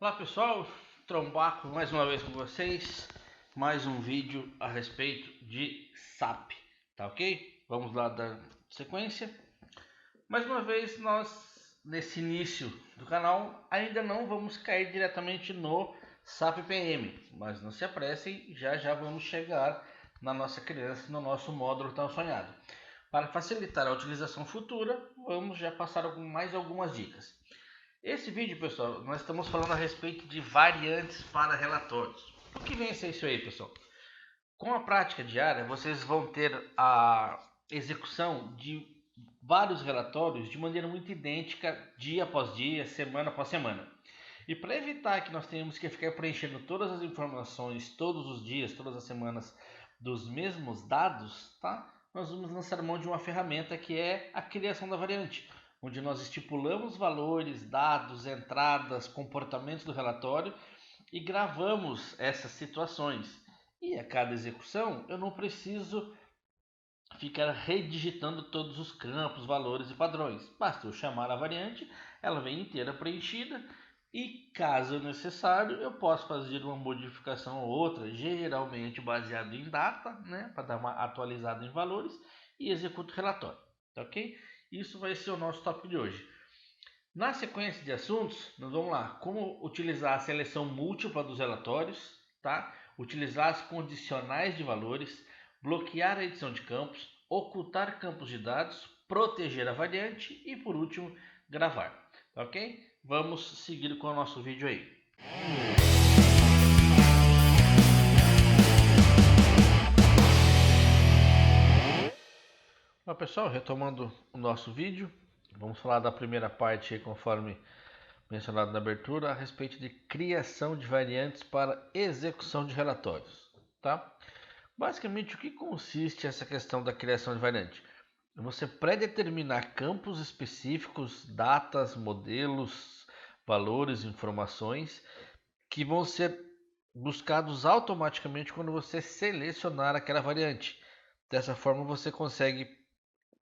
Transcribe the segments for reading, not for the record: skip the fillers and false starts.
Olá pessoal, Trombaco mais uma vez com vocês, mais um vídeo a respeito de SAP, tá ok? Vamos lá dar sequência. Mais uma vez nós, nesse início do canal, ainda não vamos cair diretamente no SAP PM, mas não se apressem, já vamos chegar na nossa criança, no nosso módulo tão sonhado. Para facilitar a utilização futura, vamos já passar mais algumas dicas. Esse vídeo, pessoal, nós estamos falando a respeito de variantes para relatórios. O que vem a ser isso aí, pessoal? Com a prática diária, vocês vão ter a execução de vários relatórios de maneira muito idêntica, dia após dia, semana após semana. E para evitar que nós tenhamos que ficar preenchendo todas as informações, todos os dias, todas as semanas, dos mesmos dados, tá? Nós vamos lançar mão de uma ferramenta que é a criação da variante, onde nós estipulamos valores, dados, entradas, comportamentos do relatório e gravamos essas situações. E a cada execução eu não preciso ficar redigitando todos os campos, valores e padrões. Basta eu chamar a variante, ela vem inteira preenchida e, caso necessário, eu posso fazer uma modificação ou outra, geralmente baseado em data, né, para dar uma atualizada em valores, e executo o relatório, tá ok? Isso vai ser o nosso tópico de hoje. Na sequência de assuntos, nós vamos lá, como utilizar a seleção múltipla dos relatórios, tá? Utilizar as condicionais de valores, bloquear a edição de campos, ocultar campos de dados, proteger a variante e, por último, gravar, tá ok? Vamos seguir com o nosso vídeo aí. Bom, pessoal, retomando o nosso vídeo, vamos falar da primeira parte aí, conforme mencionado na abertura, a respeito de criação de variantes para execução de relatórios, tá? Basicamente, o que consiste essa questão da criação de variante? Você pré-determinar campos específicos, datas, modelos, valores, informações que vão ser buscados automaticamente quando você selecionar aquela variante. Dessa forma, você consegue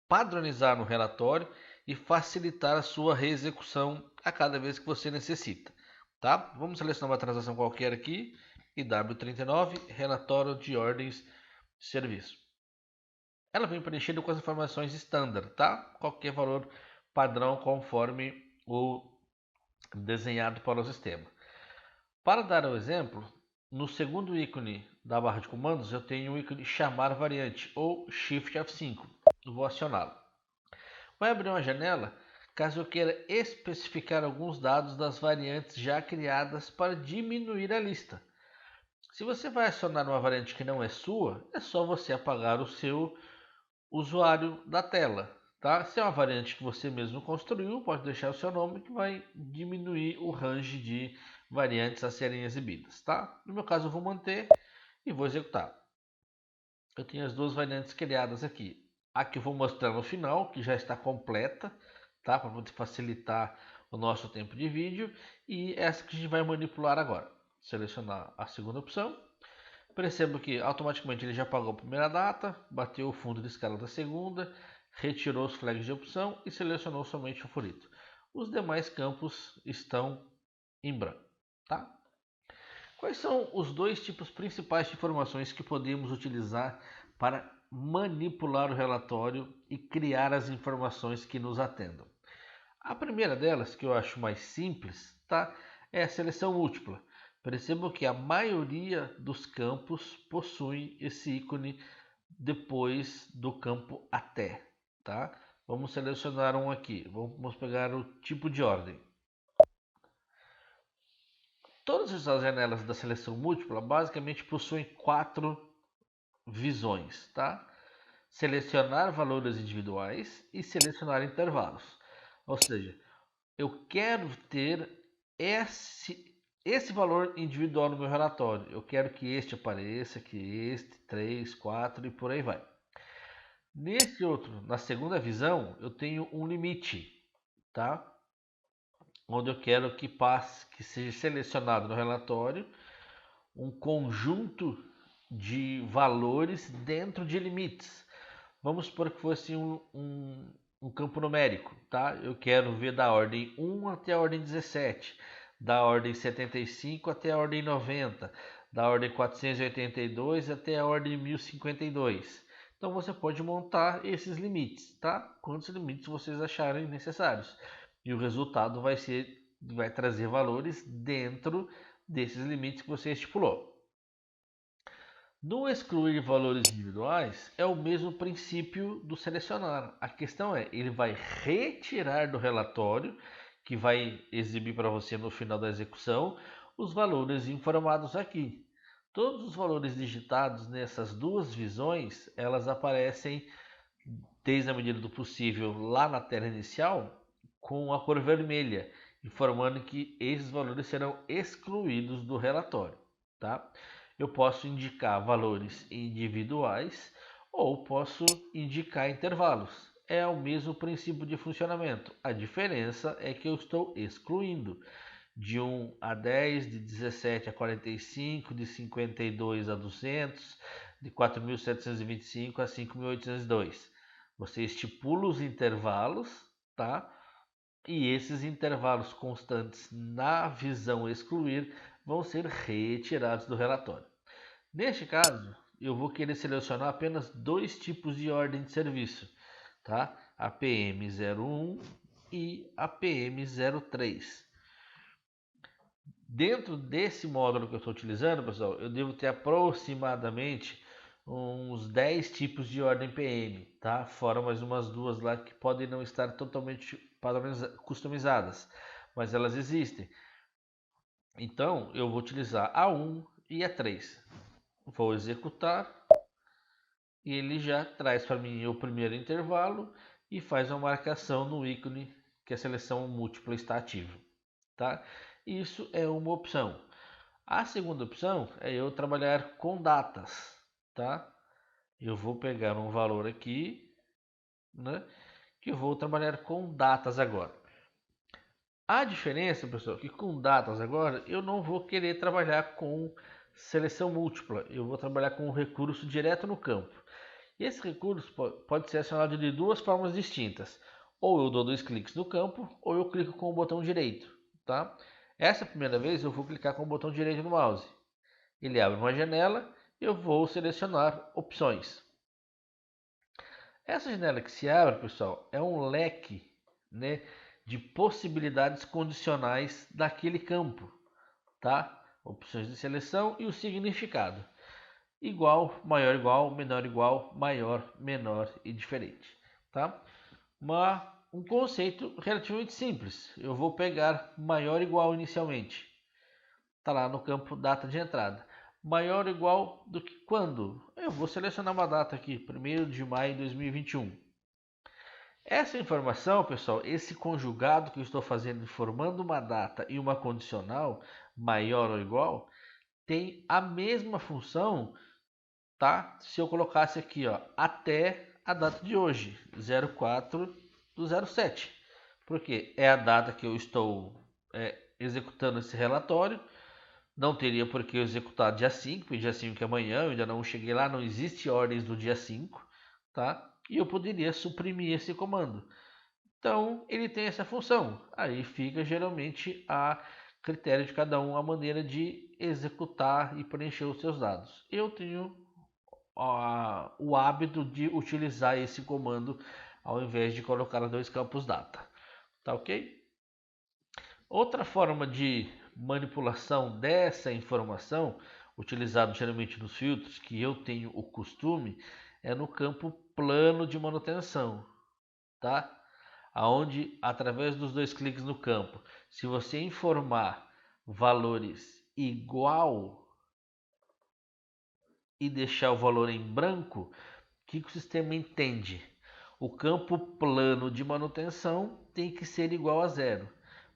padronizar no relatório e facilitar a sua reexecução a cada vez que você necessita, tá? Vamos selecionar uma transação qualquer aqui, IW39, relatório de ordens de serviço. Ela vem preenchida com as informações standard, tá? Qualquer valor padrão conforme o desenhado para o sistema. Para dar um exemplo, no segundo ícone da barra de comandos eu tenho o ícone chamar variante ou Shift F5. Vou acioná-lo. Vai abrir uma janela caso eu queira especificar alguns dados das variantes já criadas para diminuir a lista. Se você vai acionar uma variante que não é sua, é só você apagar o seu usuário da tela, tá? Se é uma variante que você mesmo construiu, pode deixar o seu nome que vai diminuir o range de variantes a serem exibidas, tá? No meu caso eu vou manter e vou executar. Eu tenho as duas variantes criadas aqui. A que eu vou mostrar no final, que já está completa, tá? Para poder facilitar o nosso tempo de vídeo. E essa que a gente vai manipular agora. Selecionar a segunda opção. Percebo que automaticamente ele já apagou a primeira data, bateu o fundo de escala da segunda, retirou os flags de opção e selecionou somente o favorito. Os demais campos estão em branco, tá? Quais são os dois tipos principais de informações que podemos utilizar para manipular o relatório e criar as informações que nos atendam? A primeira delas, que eu acho mais simples, tá? É a seleção múltipla. Percebam que a maioria dos campos possuem esse ícone depois do campo até, tá? Vamos selecionar um aqui. Vamos pegar o tipo de ordem. Todas as janelas da seleção múltipla basicamente possuem quatro visões, tá? Selecionar valores individuais e selecionar intervalos. Ou seja, eu quero ter esse valor individual no meu relatório. Eu quero que este apareça, que este, 3, 4 e por aí vai. Nesse outro, na segunda visão, eu tenho um limite, tá? Onde eu quero que passe, que seja selecionado no relatório um conjunto de valores dentro de limites. Vamos supor que fosse um campo numérico, tá? Eu quero ver da ordem 1 até a ordem 17. da ordem 75 até a ordem 90, da ordem 482 até a ordem 1052. Então você pode montar esses limites, tá? Quantos limites vocês acharem necessários. E o resultado vai trazer valores dentro desses limites que você estipulou. No excluir valores individuais, é o mesmo princípio do selecionar. A questão é, ele vai retirar do relatório, que vai exibir para você no final da execução, os valores informados aqui. Todos os valores digitados nessas duas visões, elas aparecem, desde a medida do possível, lá na tela inicial, com a cor vermelha, informando que esses valores serão excluídos do relatório, tá? Eu posso indicar valores individuais ou posso indicar intervalos. É o mesmo princípio de funcionamento. A diferença é que eu estou excluindo de 1 a 10, de 17 a 45, de 52 a 200, de 4.725 a 5.802. Você estipula os intervalos, tá? E esses intervalos constantes na visão excluir vão ser retirados do relatório. Neste caso, eu vou querer selecionar apenas dois tipos de ordem de serviço, tá? A PM01 e a PM03. Dentro desse módulo que eu estou utilizando, pessoal, eu devo ter aproximadamente uns 10 tipos de ordem PM, tá? Fora mais umas duas lá que podem não estar totalmente customizadas, mas elas existem. Então, eu vou utilizar a 1 e a 3. Vou executar e ele já traz para mim o primeiro intervalo e faz uma marcação no ícone que a seleção múltipla está ativa, tá? Isso é uma opção. A segunda opção é eu trabalhar com datas, tá? Eu vou pegar um valor aqui, né? Que eu vou trabalhar com datas agora. A diferença, pessoal, é que com datas agora eu não vou querer trabalhar com seleção múltipla. Eu vou trabalhar com um recurso direto no campo. E esse recurso pode ser acionado de duas formas distintas. Ou eu dou 2 cliques no campo, ou eu clico com o botão direito, tá? Essa primeira vez eu vou clicar com o botão direito no mouse. Ele abre uma janela e eu vou selecionar opções. Essa janela que se abre, pessoal, é um leque, né, de possibilidades condicionais daquele campo, tá? Opções de seleção e o significado. Igual, igual, menor, maior, menor e diferente, tá? Um conceito relativamente simples. Eu vou pegar maior igual inicialmente. Tá lá no campo data de entrada. Maior ou igual do que quando? Eu vou selecionar uma data aqui, 1º de maio de 2021. Essa informação, pessoal, esse conjugado que eu estou fazendo formando uma data e uma condicional, maior ou igual, tem a mesma função, tá? Se eu colocasse aqui, ó, até a data de hoje, 04/07. Porque é a data que eu estou executando esse relatório. Não teria por que eu executar dia 5, porque dia 5 é amanhã, eu ainda não cheguei lá, não existe ordens do dia 5, tá? E eu poderia suprimir esse comando. Então, ele tem essa função. Aí fica geralmente a critério de cada um a maneira de executar e preencher os seus dados. Eu tenho o hábito de utilizar esse comando ao invés de colocar os dois campos data. Tá ok? Outra forma de manipulação dessa informação, utilizado geralmente nos filtros, que eu tenho o costume, é no campo plano de manutenção, tá? Aonde, através dos 2 cliques no campo, se você informar valores igual e deixar o valor em branco, o que o sistema entende? O campo plano de manutenção tem que ser igual a zero.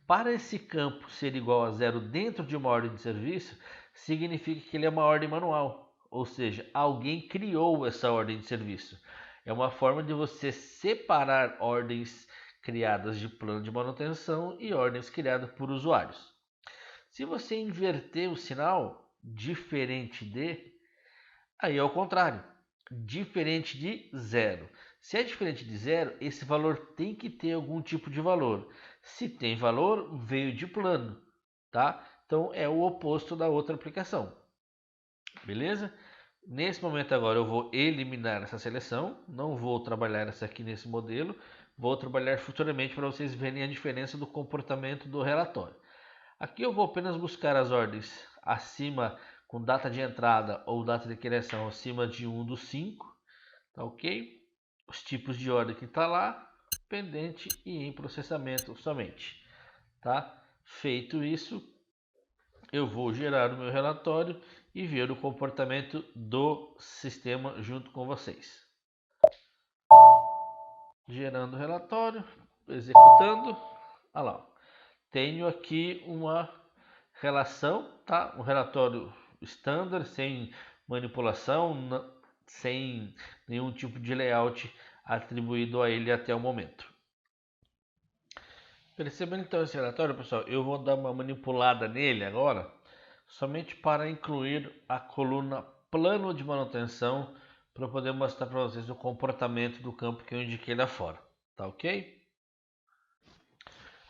Para esse campo ser igual a zero dentro de uma ordem de serviço, significa que ele é uma ordem manual, ou seja, alguém criou essa ordem de serviço. É uma forma de você separar ordens criadas de plano de manutenção e ordens criadas por usuários. Se você inverter o sinal, diferente de, aí é o contrário, diferente de zero. Se é diferente de zero, esse valor tem que ter algum tipo de valor. Se tem valor, veio de plano. tá? Então é o oposto da outra aplicação, beleza? Nesse momento agora eu vou eliminar essa seleção, não vou trabalhar essa aqui nesse modelo, vou trabalhar futuramente para vocês verem a diferença do comportamento do relatório. Aqui eu vou apenas buscar as ordens acima, com data de entrada ou data de criação acima de 1 dos 5, tá ok? Os tipos de ordem que está lá, pendente e em processamento somente, tá? Feito isso, eu vou gerar o meu relatório e ver o comportamento do sistema junto com vocês. Gerando o relatório, executando, olha lá, tenho aqui uma relação, tá? Um relatório standard, sem manipulação, sem nenhum tipo de layout atribuído a ele até o momento. Percebendo então esse relatório, pessoal, eu vou dar uma manipulada nele agora, somente para incluir a coluna plano de manutenção, para poder mostrar para vocês o comportamento do campo que eu indiquei lá fora, tá ok?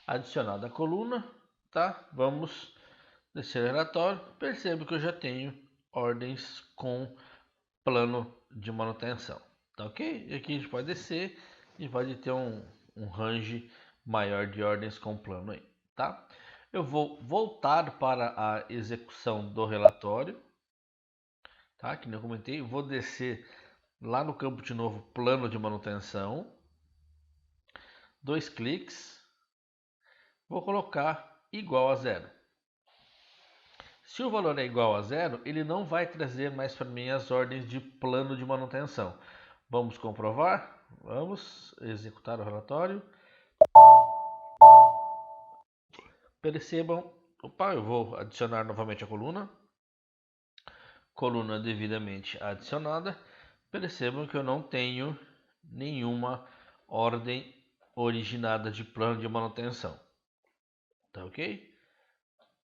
Adicionada a coluna, tá? Vamos descer o relatório, percebo que eu já tenho ordens com plano de manutenção, tá ok? E aqui a gente pode descer e pode ter um range maior de ordens com plano aí, tá? Eu vou voltar para a execução do relatório, tá? Que nem eu comentei, vou descer lá no campo de novo plano de manutenção, 2 cliques, vou colocar igual a 0. Se o valor é igual a 0, ele não vai trazer mais para mim as ordens de plano de manutenção. Vamos comprovar? Vamos executar o relatório. Percebam, opa, eu vou adicionar novamente a coluna. Coluna devidamente adicionada. Percebam que eu não tenho nenhuma ordem originada de plano de manutenção. Tá ok?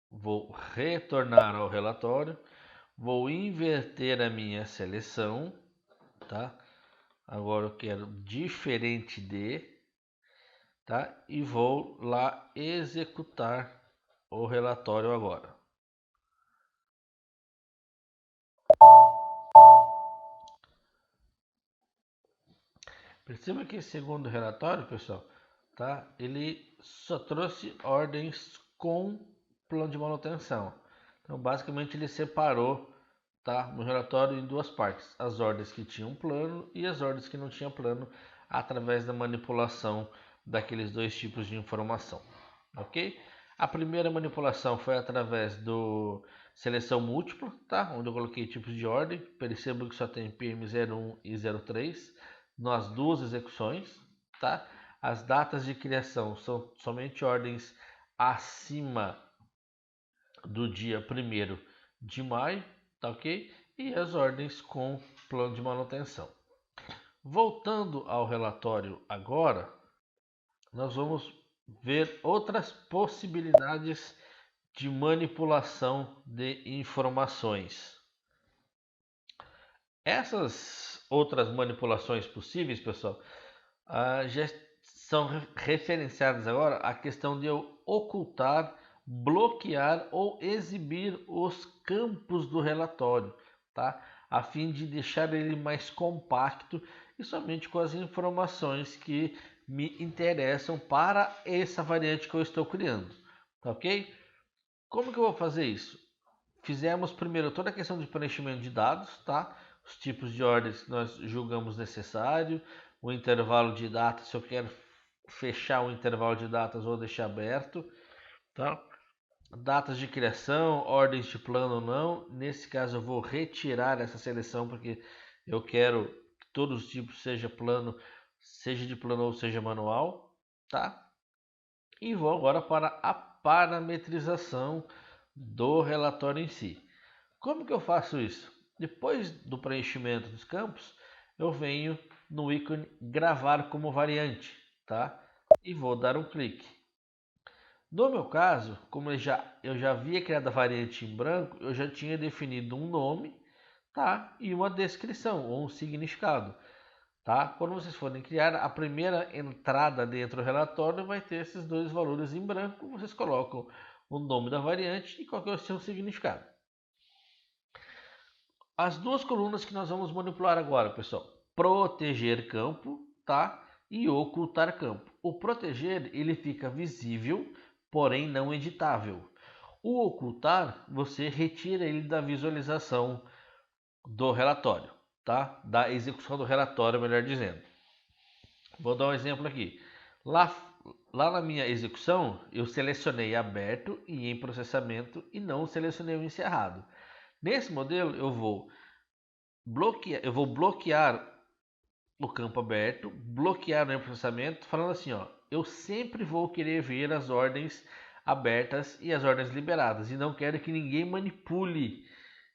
Vou retornar ao relatório. Vou inverter a minha seleção, tá? Agora eu quero diferente de, tá? E vou lá executar o relatório agora. Perceba que segundo o relatório, pessoal, tá? Ele só trouxe ordens com plano de manutenção. Então, basicamente, ele separou, tá, no relatório em duas partes: as ordens que tinham plano e as ordens que não tinham plano, através da manipulação daqueles dois tipos de informação, ok? A primeira manipulação foi através do seleção múltipla, tá? Onde eu coloquei tipos de ordem. Percebo que só tem PM01 e 03 nas duas execuções, tá? As datas de criação são somente ordens acima do dia 1º de maio, tá ok? E as ordens com plano de manutenção. Voltando ao relatório agora, nós vamos ver outras possibilidades de manipulação de informações. Essas outras manipulações possíveis, pessoal, já são referenciadas agora a questão de eu ocultar, bloquear ou exibir os campos do relatório, tá? A fim de deixar ele mais compacto e somente com as informações que me interessam para essa variante que eu estou criando, tá ok? Como que eu vou fazer isso? Fizemos primeiro toda a questão de preenchimento de dados, tá? Os tipos de ordens que nós julgamos necessário, o intervalo de datas, se eu quero fechar o intervalo de datas ou deixar aberto, tá? Datas de criação, ordens de plano ou não. Nesse caso eu vou retirar essa seleção porque eu quero que todos os tipos seja plano, seja de plano ou seja manual, tá? E vou agora para a parametrização do relatório em si. Como que eu faço isso? Depois do preenchimento dos campos, eu venho no ícone gravar como variante, tá? E vou dar um clique. No meu caso, como eu já havia criado a variante em branco, eu já tinha definido um nome, tá? E uma descrição ou um significado, tá? Quando vocês forem criar, a primeira entrada dentro do relatório vai ter esses dois valores em branco. Vocês colocam o nome da variante e qual que é o seu significado. As duas colunas que nós vamos manipular agora, pessoal, proteger campo, tá? E ocultar campo. O proteger, ele fica visível, porém não editável. O ocultar, você retira ele da visualização do relatório, tá? Da execução do relatório, melhor dizendo. Vou dar um exemplo aqui. Lá na minha execução, eu selecionei aberto e em processamento e não selecionei o encerrado. Nesse modelo, eu vou bloquear o campo aberto, bloquear no processamento, falando assim, ó, eu sempre vou querer ver as ordens abertas e as ordens liberadas e não quero que ninguém manipule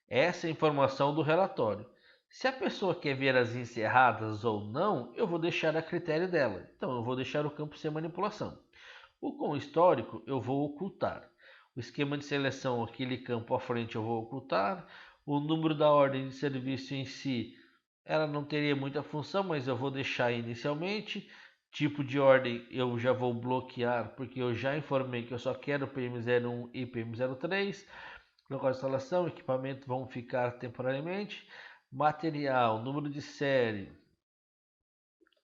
essa informação do relatório. Se a pessoa quer ver as encerradas ou não, eu vou deixar a critério dela. Então, eu vou deixar o campo sem manipulação. O com histórico, eu vou ocultar. O esquema de seleção, aquele campo à frente, eu vou ocultar. O número da ordem de serviço em si, ela não teria muita função, mas eu vou deixar inicialmente. Tipo de ordem eu já vou bloquear, porque eu já informei que eu só quero PM01 e PM03. Local de instalação, equipamento vão ficar temporariamente. Material, número de série,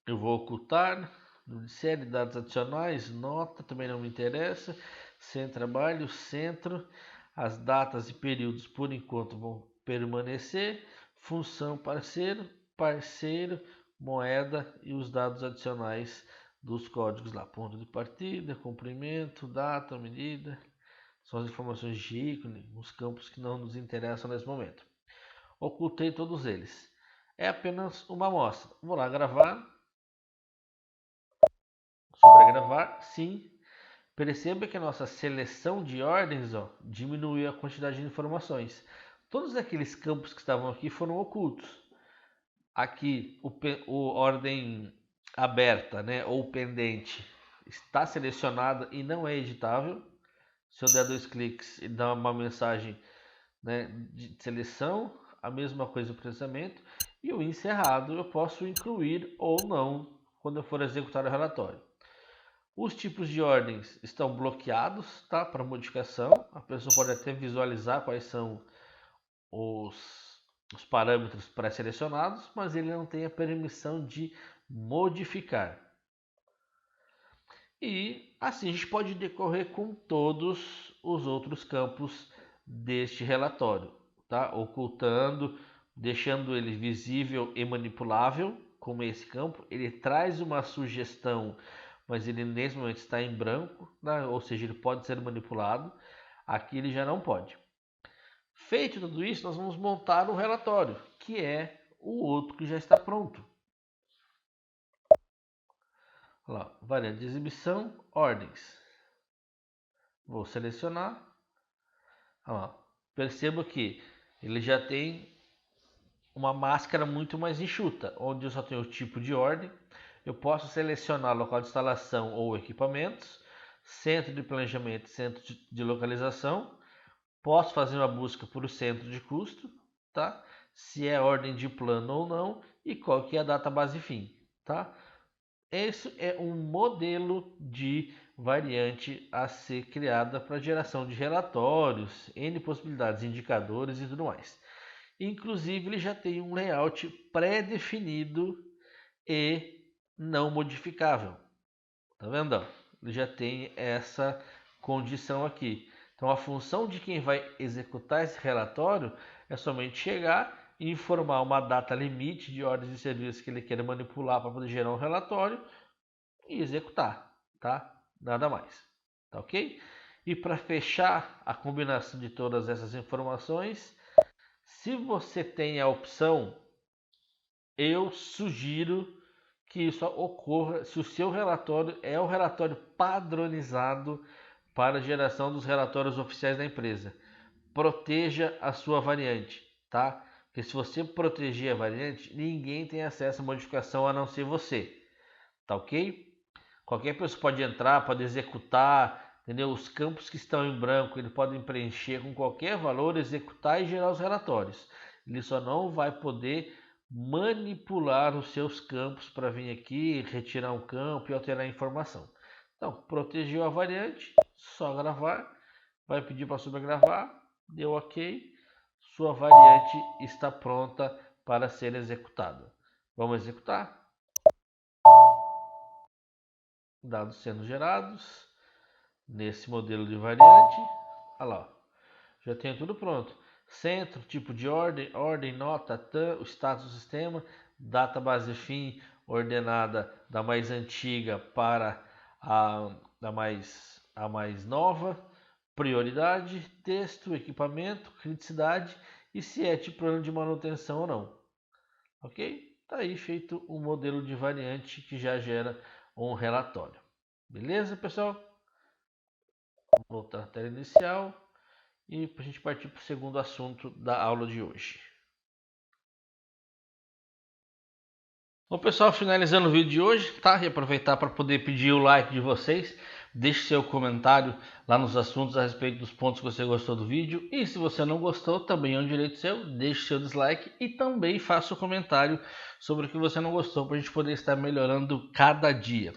eu vou ocultar. Número de série, dados adicionais, nota, também não me interessa. Sem trabalho, centro. As datas e períodos, por enquanto, vão permanecer. Função parceiro, parceiro, moeda e os dados adicionais dos códigos lá. Ponto de partida, comprimento, data, medida. São as informações de ícone, os campos que não nos interessam nesse momento. Ocultei todos eles. É apenas uma amostra. Vou lá gravar. Sobregravar, sim. Perceba que a nossa seleção de ordens diminuiu a quantidade de informações. Todos aqueles campos que estavam aqui foram ocultos. Aqui o ordem aberta, né, ou pendente, está selecionada e não é editável. Se eu der 2 cliques, ele dá uma mensagem, né, de seleção, a mesma coisa do processamento. E o encerrado eu posso incluir ou não quando eu for executar o relatório. Os tipos de ordens estão bloqueados, tá, para modificação. A pessoa pode até visualizar quais são os parâmetros pré-selecionados, mas ele não tem a permissão de modificar. E assim a gente pode decorrer com todos os outros campos deste relatório, tá? Ocultando, deixando ele visível e manipulável, como esse campo. Ele traz uma sugestão, mas ele nesse momento está em branco, né? Ou seja, ele pode ser manipulado. Aqui ele já não pode. Feito tudo isso, nós vamos montar um relatório, que é o outro que já está pronto. Olha lá, variante de exibição, ordens. Vou selecionar. Olha lá, perceba que ele já tem uma máscara muito mais enxuta, onde eu só tenho o tipo de ordem. Eu posso selecionar local de instalação ou equipamentos, centro de planejamento, centro de localização. Posso fazer uma busca por centro de custo, tá? Se é ordem de plano ou não e qual que é a data base fim, tá? Esse é um modelo de variante a ser criada para geração de relatórios, N possibilidades, indicadores e tudo mais. Inclusive, ele já tem um layout pré-definido e não modificável. Tá vendo? Ele já tem essa condição aqui. Então, a função de quem vai executar esse relatório é somente chegar e informar uma data limite de ordens de serviço que ele quer manipular para poder gerar um relatório e executar, tá? Nada mais, tá ok? E para fechar a combinação de todas essas informações, se você tem a opção, eu sugiro que isso ocorra se o seu relatório é o relatório padronizado para a geração dos relatórios oficiais da empresa. Proteja a sua variante, tá? Porque se você proteger a variante, ninguém tem acesso à modificação a não ser você, tá ok? Qualquer pessoa pode entrar, pode executar, entendeu? Os campos que estão em branco, ele pode preencher com qualquer valor, executar e gerar os relatórios. Ele só não vai poder manipular os seus campos para vir aqui, retirar um campo e alterar a informação. Então, protegeu a variante, só gravar, vai pedir para sobregravar, deu OK, sua variante está pronta para ser executada. Vamos executar. Dados sendo gerados nesse modelo de variante. Olha lá, já tenho tudo pronto. Centro, tipo de ordem, nota, TAM, o status do sistema, data base fim ordenada da mais antiga para a mais nova, prioridade, texto, equipamento, criticidade e se é tipo plano de manutenção ou não. Ok? Está aí feito um modelo de variante que já gera um relatório. Beleza, pessoal? Vou voltar à tela inicial e para a gente partir para o segundo assunto da aula de hoje. Bom, pessoal, finalizando o vídeo de hoje, tá? E aproveitar para poder pedir o like de vocês. Deixe seu comentário lá nos assuntos a respeito dos pontos que você gostou do vídeo. E se você não gostou, também é um direito seu. Deixe seu dislike e também faça o comentário sobre o que você não gostou para a gente poder estar melhorando cada dia.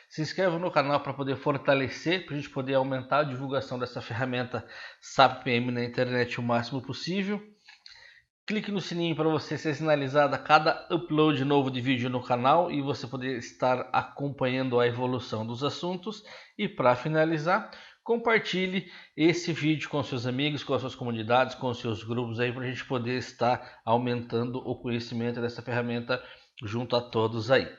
Se inscreva no canal para poder fortalecer, para a gente poder aumentar a divulgação dessa ferramenta SAP PM na internet o máximo possível. Clique no sininho para você ser sinalizado a cada upload novo de vídeo no canal e você poder estar acompanhando a evolução dos assuntos. E para finalizar, compartilhe esse vídeo com seus amigos, com as suas comunidades, com os seus grupos aí para a gente poder estar aumentando o conhecimento dessa ferramenta junto a todos aí.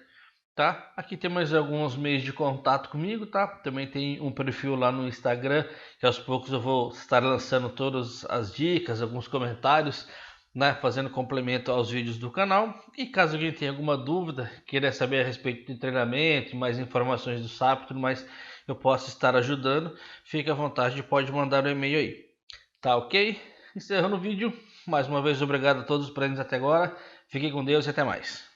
Tá? Aqui tem mais alguns meios de contato comigo, tá? Também tem um perfil lá no Instagram, que aos poucos eu vou estar lançando todas as dicas, alguns comentários, né, fazendo complemento aos vídeos do canal. E caso alguém tenha alguma dúvida, queira saber a respeito de treinamento, mais informações do SAP e tudo mais, eu posso estar ajudando, fique à vontade, pode mandar um e-mail aí. Tá ok? Encerrando o vídeo, mais uma vez obrigado a todos os presentes até agora, fiquem com Deus e até mais.